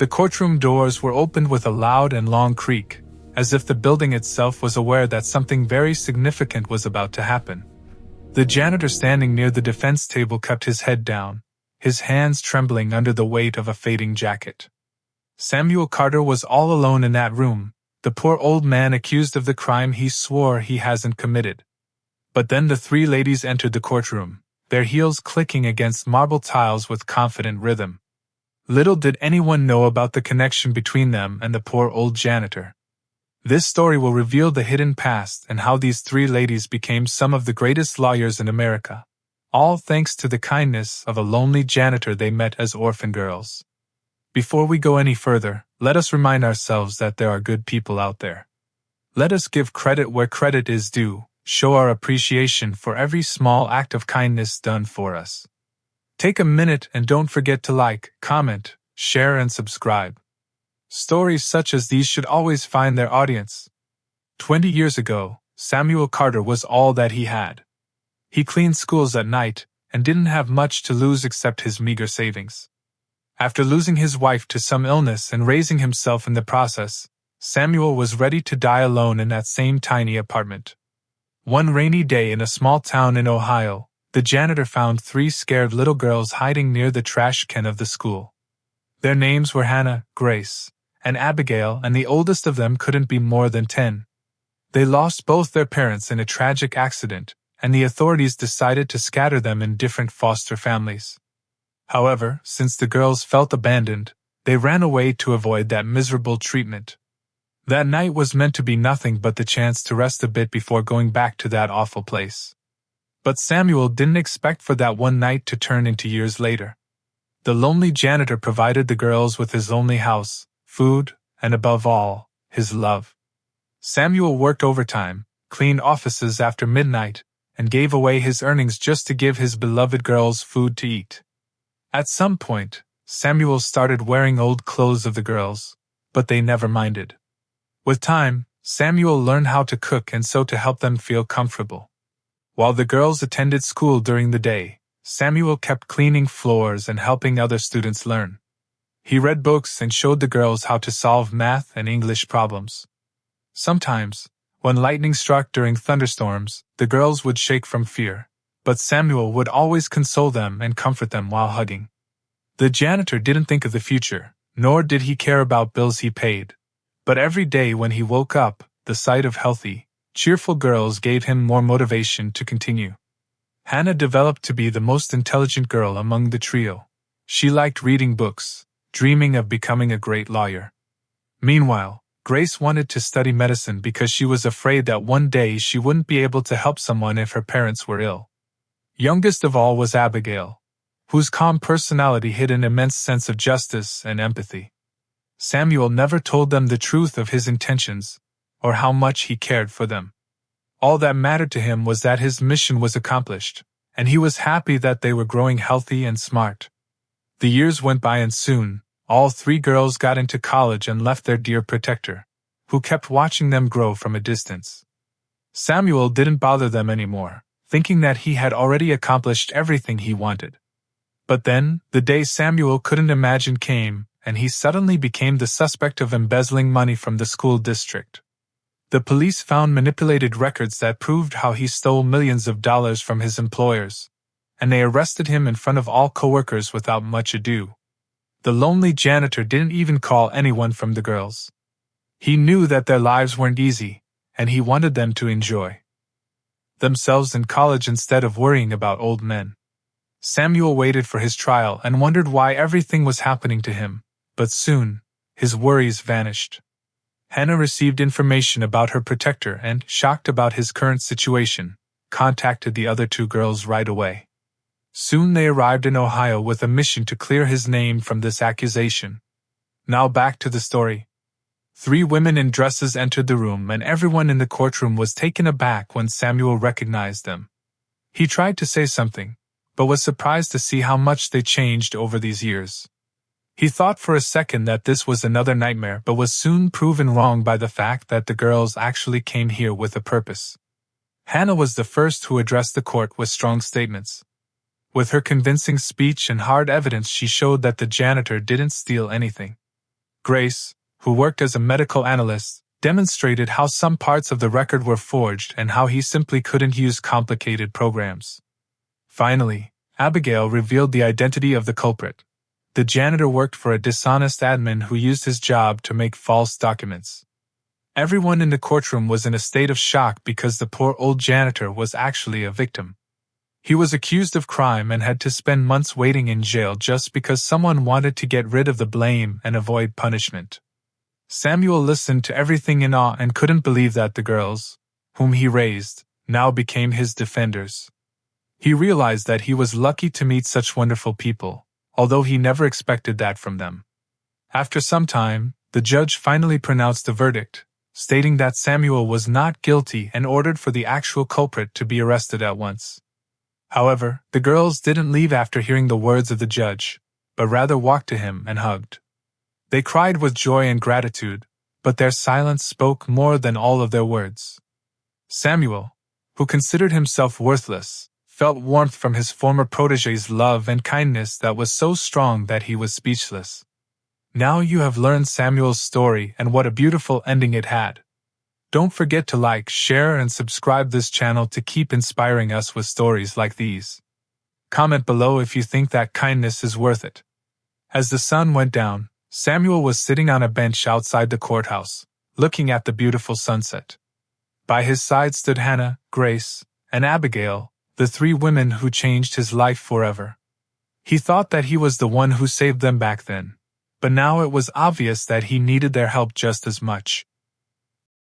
The courtroom doors were opened with a loud and long creak, as if the building itself was aware that something very significant was about to happen. The janitor standing near the defense table kept his head down, his hands trembling under the weight of a fading jacket. Samuel Carter was all alone in that room, the poor old man accused of the crime he swore he hasn't committed. But then the three ladies entered the courtroom, their heels clicking against marble tiles with confident rhythm. Little did anyone know about the connection between them and the poor old janitor. This story will reveal the hidden past and how these three ladies became some of the greatest lawyers in America, all thanks to the kindness of a lonely janitor they met as orphan girls. Before we go any further, let us remind ourselves that there are good people out there. Let us give credit where credit is due, show our appreciation for every small act of kindness done for us. Take a minute and don't forget to like, comment, share and subscribe. Stories such as these should always find their audience. 20 years ago, Samuel Carter was all that he had. He cleaned schools at night and didn't have much to lose except his meager savings. After losing his wife to some illness and raising himself in the process, Samuel was ready to die alone in that same tiny apartment. One rainy day in a small town in Ohio, the janitor found three scared little girls hiding near the trash can of the school. Their names were Hannah, Grace, and Abigail, and the oldest of them couldn't be more than 10. They lost both their parents in a tragic accident, and the authorities decided to scatter them in different foster families. However, since the girls felt abandoned, they ran away to avoid that miserable treatment. That night was meant to be nothing but the chance to rest a bit before going back to that awful place. But Samuel didn't expect for that one night to turn into years later. The lonely janitor provided the girls with his only house, food, and above all, his love. Samuel worked overtime, cleaned offices after midnight, and gave away his earnings just to give his beloved girls food to eat. At some point, Samuel started wearing old clothes of the girls, but they never minded. With time, Samuel learned how to cook and sew to help them feel comfortable. While the girls attended school during the day, Samuel kept cleaning floors and helping other students learn. He read books and showed the girls how to solve math and English problems. Sometimes, when lightning struck during thunderstorms, the girls would shake from fear, but Samuel would always console them and comfort them while hugging. The janitor didn't think of the future, nor did he care about bills he paid. But every day when he woke up, the sight of healthy, cheerful girls gave him more motivation to continue. Hannah developed to be the most intelligent girl among the trio. She liked reading books, dreaming of becoming a great lawyer. Meanwhile, Grace wanted to study medicine because she was afraid that one day she wouldn't be able to help someone if her parents were ill. Youngest of all was Abigail, whose calm personality hid an immense sense of justice and empathy. Samuel never told them the truth of his intentions, or how much he cared for them. All that mattered to him was that his mission was accomplished, and he was happy that they were growing healthy and smart. The years went by and soon, all three girls got into college and left their dear protector, who kept watching them grow from a distance. Samuel didn't bother them anymore, thinking that he had already accomplished everything he wanted. But then, the day Samuel couldn't imagine came, and he suddenly became the suspect of embezzling money from the school district. The police found manipulated records that proved how he stole millions of dollars from his employers, and they arrested him in front of all coworkers without much ado. The lonely janitor didn't even call anyone from the girls. He knew that their lives weren't easy, and he wanted them to enjoy themselves in college instead of worrying about old men. Samuel waited for his trial and wondered why everything was happening to him, but soon, his worries vanished. Hannah received information about her protector and, shocked about his current situation, contacted the other two girls right away. Soon they arrived in Ohio with a mission to clear his name from this accusation. Now back to the story. 3 women in dresses entered the room and everyone in the courtroom was taken aback when Samuel recognized them. He tried to say something, but was surprised to see how much they changed over these years. He thought for a second that this was another nightmare but was soon proven wrong by the fact that the girls actually came here with a purpose. Hannah was the first who addressed the court with strong statements. With her convincing speech and hard evidence she showed that the janitor didn't steal anything. Grace, who worked as a medical analyst, demonstrated how some parts of the record were forged and how he simply couldn't use complicated programs. Finally, Abigail revealed the identity of the culprit. The janitor worked for a dishonest admin who used his job to make false documents. Everyone in the courtroom was in a state of shock because the poor old janitor was actually a victim. He was accused of crime and had to spend months waiting in jail just because someone wanted to get rid of the blame and avoid punishment. Samuel listened to everything in awe and couldn't believe that the girls, whom he raised, now became his defenders. He realized that he was lucky to meet such wonderful people, although he never expected that from them. After some time, the judge finally pronounced a verdict, stating that Samuel was not guilty and ordered for the actual culprit to be arrested at once. However, the girls didn't leave after hearing the words of the judge, but rather walked to him and hugged. They cried with joy and gratitude, but their silence spoke more than all of their words. Samuel, who considered himself worthless, felt warmth from his former protégé's love and kindness that was so strong that he was speechless. Now you have learned Samuel's story and what a beautiful ending it had. Don't forget to like, share, and subscribe this channel to keep inspiring us with stories like these. Comment below if you think that kindness is worth it. As the sun went down, Samuel was sitting on a bench outside the courthouse, looking at the beautiful sunset. By his side stood Hannah, Grace, and Abigail, the three women who changed his life forever. He thought that he was the one who saved them back then, but now it was obvious that he needed their help just as much.